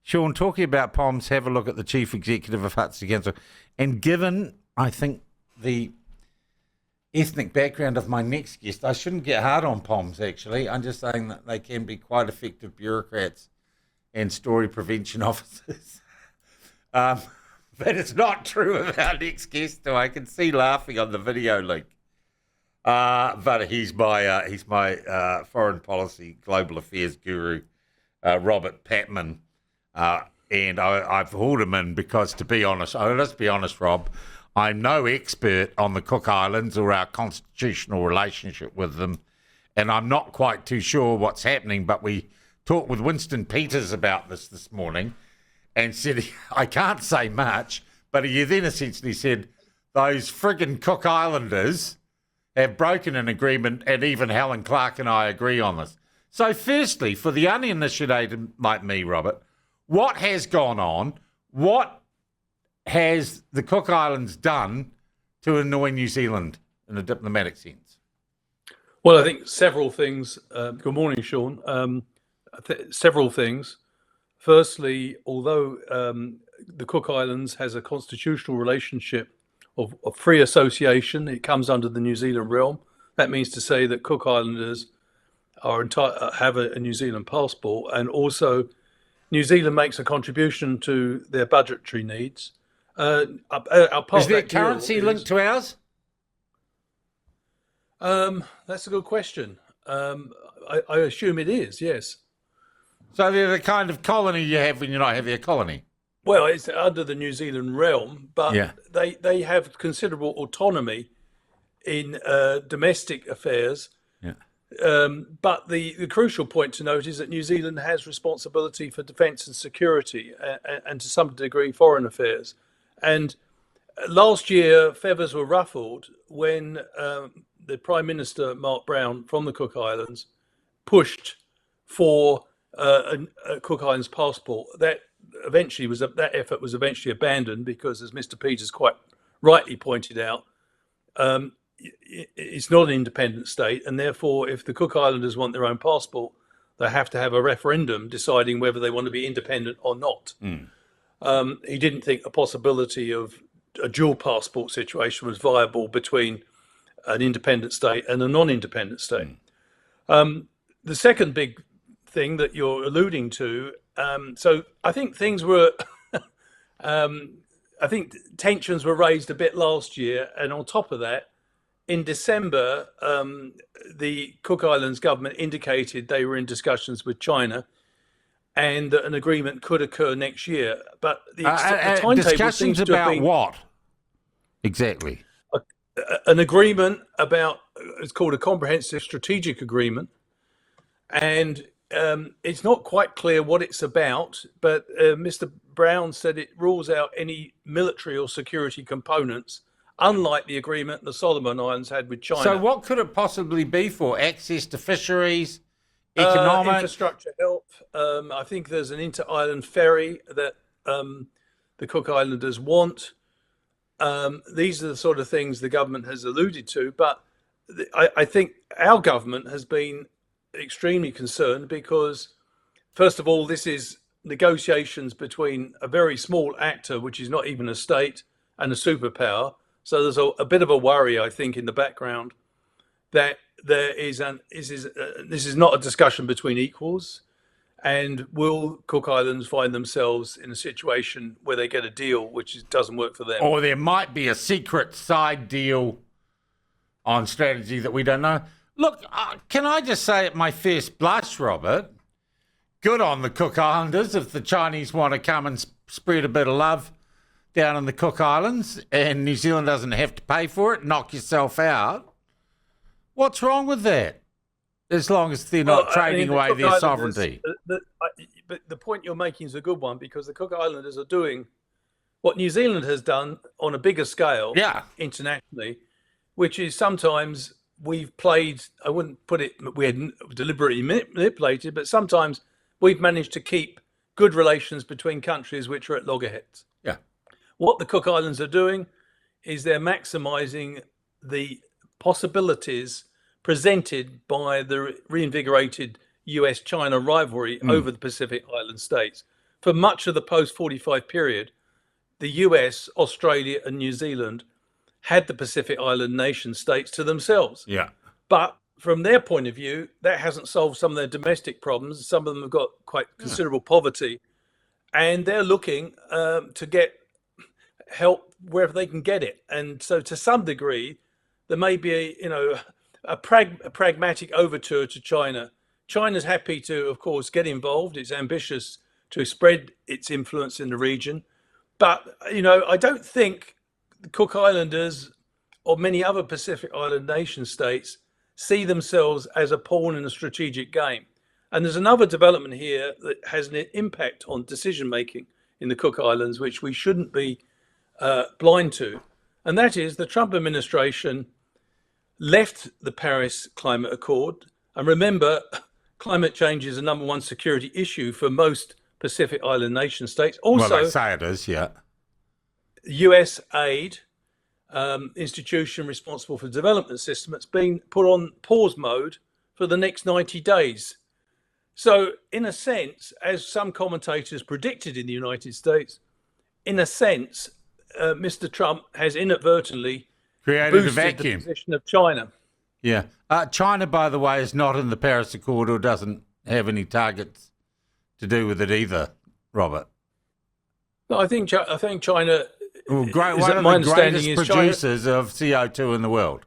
Sean, talking about POMs, have a look at the chief executive of Huts Council. And given, I think, the ethnic background of my next guest, I shouldn't get hard on POMs, actually. I'm just saying that they can be quite effective bureaucrats and story prevention officers. But it's not true of our next guest, who I can see laughing on the video link. But he's my foreign policy, global affairs guru, Robert Patman. And I've hauled him in because, to be honest, let's be honest, Rob, I'm no expert on the Cook Islands or our constitutional relationship with them, and I'm not quite too sure what's happening, but we talked with Winston Peters about this morning and said, I can't say much, but he then essentially said, those friggin' Cook Islanders have broken an agreement, and even Helen Clark and I agree on this. So firstly, for the uninitiated like me, Robert, what has gone on? What has the Cook Islands done to annoy New Zealand in a diplomatic sense? Well, I think several things. Good morning, Sean. Several things. Firstly, although the Cook Islands has a constitutional relationship of free association, it comes under the New Zealand realm. That means to say that Cook Islanders have a New Zealand passport, and also New Zealand makes a contribution to their budgetary needs. Is their currency linked to ours? That's a good question. I assume it is, yes. So they're the kind of colony you have when you're not having a colony? Well, it's under the New Zealand realm, but yeah. they have considerable autonomy in domestic affairs. Yeah. But the crucial point to note is that New Zealand has responsibility for defence and security, and to some degree foreign affairs. And last year, feathers were ruffled when the Prime Minister, Mark Brown, from the Cook Islands, pushed for a Cook Islands passport. That effort was eventually abandoned because, as Mr. Peters quite rightly pointed out, it's not an independent state, and therefore, if the Cook Islanders want their own passport, they have to have a referendum deciding whether they want to be independent or not. He didn't think a possibility of a dual passport situation was viable between an independent state and a non-independent state. The second big thing that you're alluding to, so I think things were, I think tensions were raised a bit last year, and on top of that, in December, the Cook Islands government indicated they were in discussions with China, and that an agreement could occur next year. But the timetable discussions seems to have been what exactly? An agreement about, it's called a comprehensive strategic agreement, and it's not quite clear what it's about. But Mr. Brown said it rules out any military or security components, unlike the agreement the Solomon Islands had with China. So what could it possibly be for? Access to fisheries, economic? Infrastructure help. I think there's an inter-island ferry that the Cook Islanders want. These are the sort of things the government has alluded to. But I think our government has been extremely concerned because, first of all, this is negotiations between a very small actor, which is not even a state, and a superpower. So there's a bit of a worry, I think, in the background that this is not a discussion between equals, and will Cook Islands find themselves in a situation where they get a deal which doesn't work for them? Or there might be a secret side deal on strategy that we don't know. Look, can I just say at my first blush, Robert, good on the Cook Islanders if the Chinese want to come and spread a bit of love down in the Cook Islands and New Zealand doesn't have to pay for it, knock yourself out. What's wrong with that? As long as they're not trading away their sovereignty. But the point you're making is a good one, because the Cook Islanders are doing what New Zealand has done on a bigger scale internationally, which is sometimes we've played, I wouldn't put it, we had deliberately manipulated, but sometimes we've managed to keep good relations between countries which are at loggerheads. Yeah. What the Cook Islands are doing is they're maximising the possibilities presented by the reinvigorated US-China rivalry over the Pacific Island states. for much of the post-45 period, the US, Australia, and New Zealand had the Pacific Island nation states to themselves. Yeah. But from their point of view, that hasn't solved some of their domestic problems. Some of them have got quite considerable poverty, and they're looking to get help wherever they can get it. And so, to some degree, there may be a pragmatic overture to China. China's happy to, of course, get involved. It's ambitious to spread its influence in the region. But, I don't think the Cook Islanders or many other Pacific Island nation states see themselves as a pawn in a strategic game. And there's another development here that has an impact on decision making in the Cook Islands, which we shouldn't be blind to. And that is the Trump administration left the Paris Climate Accord. And remember, climate change is the number one security issue for most Pacific Island nation states. Also, well, they say it is, yeah. US aid institution responsible for the development system, it's been put on pause mode for the next 90 days. So, in a sense, as some commentators predicted in the United States, in a sense, Mr. Trump has inadvertently created boosted a vacuum. The position of China. Yeah. China, by the way, is not in the Paris Accord or doesn't have any targets to do with it either, Robert. No, I think China. Well, one of my the understanding greatest is producers of CO2 in the world.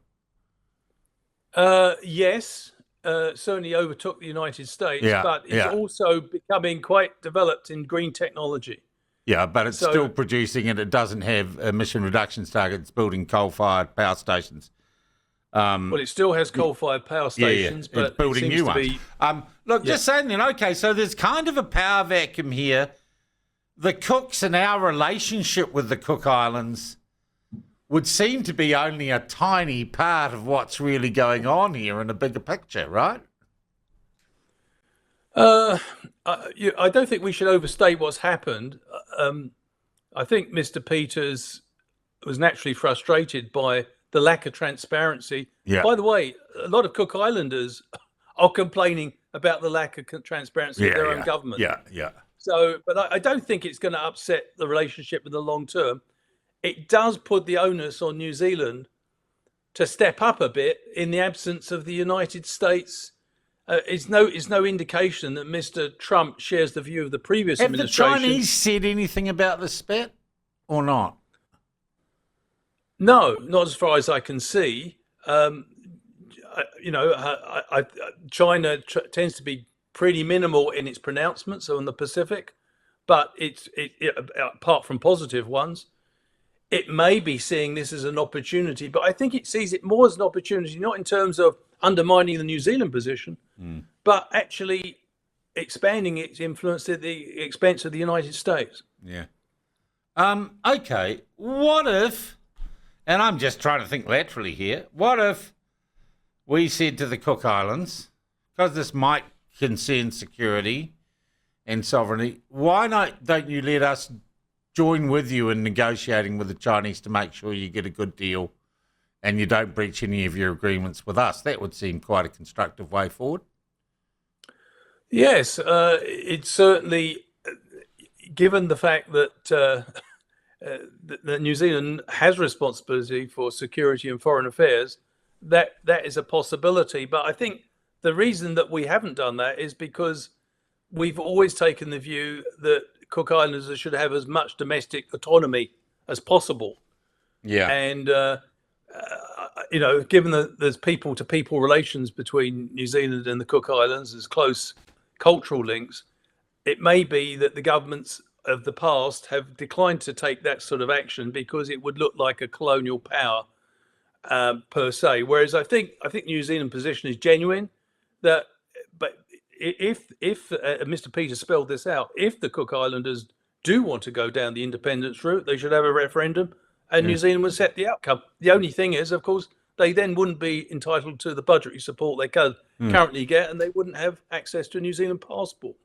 Yes, certainly overtook the United States, Yeah, but it's also becoming quite developed in green technology. Yeah, but it's still producing and it doesn't have emission reductions targets, building coal-fired power stations. Well, it still has coal-fired power stations, but it's building new ones. Just saying then, okay, so there's kind of a power vacuum here. The Cooks and our relationship with the Cook Islands would seem to be only a tiny part of what's really going on here in a bigger picture, right? I don't think we should overstate what's happened. I think Mr. Peters was naturally frustrated by the lack of transparency. Yeah. By the way, a lot of Cook Islanders are complaining about the lack of transparency of their own government. Yeah. So, but I don't think it's going to upset the relationship in the long term. It does put the onus on New Zealand to step up a bit in the absence of the United States. It's no indication that Mr. Trump shares the view of the previous administration. Have the Chinese said anything about this spat or not? No, not as far as I can see. China tends to be pretty minimal in its pronouncements on the Pacific, but it apart from positive ones, it may be seeing this as an opportunity. But I think it sees it more as an opportunity, not in terms of undermining the New Zealand position, but actually expanding its influence at the expense of the United States. Yeah. Okay. What if, and I'm just trying to think laterally here, what if we said to the Cook Islands, because this might concern security and sovereignty, don't you let us join with you in negotiating with the Chinese to make sure you get a good deal and you don't breach any of your agreements with us? That would seem quite a constructive way forward. Yes, it's certainly, given the fact that that New Zealand has responsibility for security and foreign affairs, that is a possibility. But I think the reason that we haven't done that is because we've always taken the view that Cook Islanders should have as much domestic autonomy as possible. Yeah. And, given that there's people-to-people relations between New Zealand and the Cook Islands, there's close cultural links, it may be that the governments of the past have declined to take that sort of action because it would look like a colonial power per se. Whereas I think New Zealand's position is genuine. But if Mr. Peters spelled this out, if the Cook Islanders do want to go down the independence route, they should have a referendum, and New Zealand would set the outcome. The only thing is, of course, they then wouldn't be entitled to the budgetary support they currently get, and they wouldn't have access to a New Zealand passport.